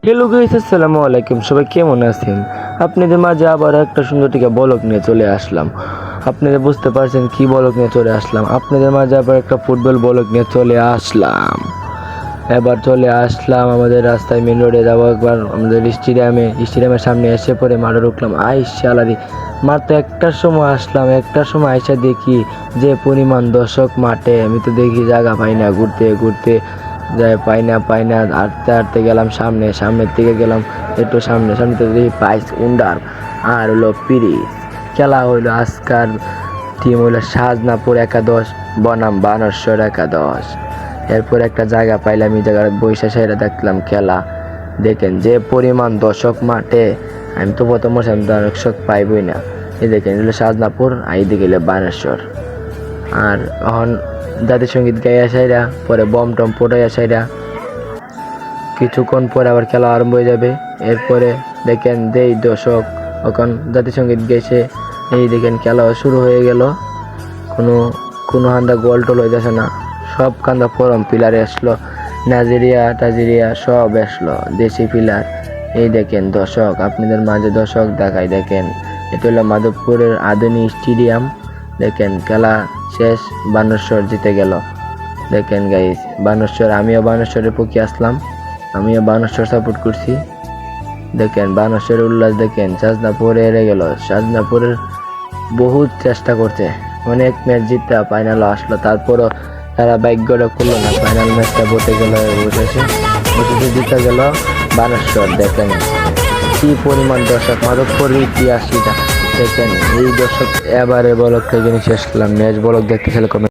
Hello guys, আসসালামু আলাইকুম। সবাই কেমন আছেন? আপনাদের মাঝে আবার একটা সুন্দর টিকা বলক নিয়ে চলে আসলাম। আপনারা বুঝতে পারছেন কি বলক নিয়ে চলে আসলাম? আপনাদের মাঝে আবার একটা ফুটবল বলক নিয়ে চলে আসলাম। এবার চলে আসলাম আমাদের রাস্তায়, মেন রোডে যাবো। একবার আমাদের স্টেডিয়ামের সামনে এসে পরে মাঠে ঢুকলাম। আইসালারি মাত্র একটার সময় আসলাম। একটার সময় আইসা দেখি যে পরিমাণ দর্শক মাঠে, আমি তো দেখি জায়গা পাই না, ঘুরতে ঘুরতে যাই পাই না হাঁটতে হাঁটতে গেলাম সামনের দিকে গেলাম একটু সামনে তো দেখি পাইস উন্ডার আর হলো পিরিচ খেলা হইলো। আজকার টিম হইলো শাহজাদপুর একাদশ বনাম বানেশ্বর একাদশ। এরপর একটা জায়গা পাইলাম, এই জায়গায় বৈশা সাইডে দেখলাম খেলা। দেখেন যে পরিমাণ দর্শক মাঠে, আমি তো প্রথম দর্শক পাইবই না। এই দেখেন হলো শাহজাদপুর, এইদিকে হলো বানেশ্বর। আর এখন জাতীয় সঙ্গীত গাইয়া সাইরা পরে বম টম পোটাইয়া সাইরা কিছুক্ষণ পরে আবার খেলা আরম্ভ হয়ে যাবে। এরপরে দেখেন যেই দর্শক এখন জাতীয় সঙ্গীত গেছে, এই দেখেন খেলা শুরু হয়ে গেল। কোনো হান্দা গোল টোল হয়ে যাচ্ছে না, সব কান্দা ফরম পিলারে আসলো, নাইজেরিয়া সব আসলো দেশি পিলার। এই দেখেন দর্শক, আপনাদের মাঝে দর্শক দেখাই। দেখেন এটা হলো মাধবপুরের আধুনিক স্টেডিয়াম। দেখেন খেলা শেষ, বানেশ্বর জিতে গেল। দেখেন গাইস, বানেশ্বর, আমিও বানেশ্বরের পক্ষে আসলাম, আমিও বানেশ্বর সাপোর্ট করছি। দেখেন বানেশ্বরের উল্লাস দেখেন। শাহজাদপুরে হেরে গেল। শাহজাদপুরের বহুত চেষ্টা করছে, অনেক ম্যাচ জিততে ফাইনালও আসলো, তারপরও তারা ভাগ্যটা করলো না। ফাইনাল ম্যাচটা বসে জিতে গেল বানেশ্বর। দেখেন কি পরিমাণ দর্শক, মাধবপুরের ইতিহাসীটা দেখেন। এই দর্শক এবারে বলক থেকে শেষ করলাম। ম্যাচ বলক দেখতে খেলে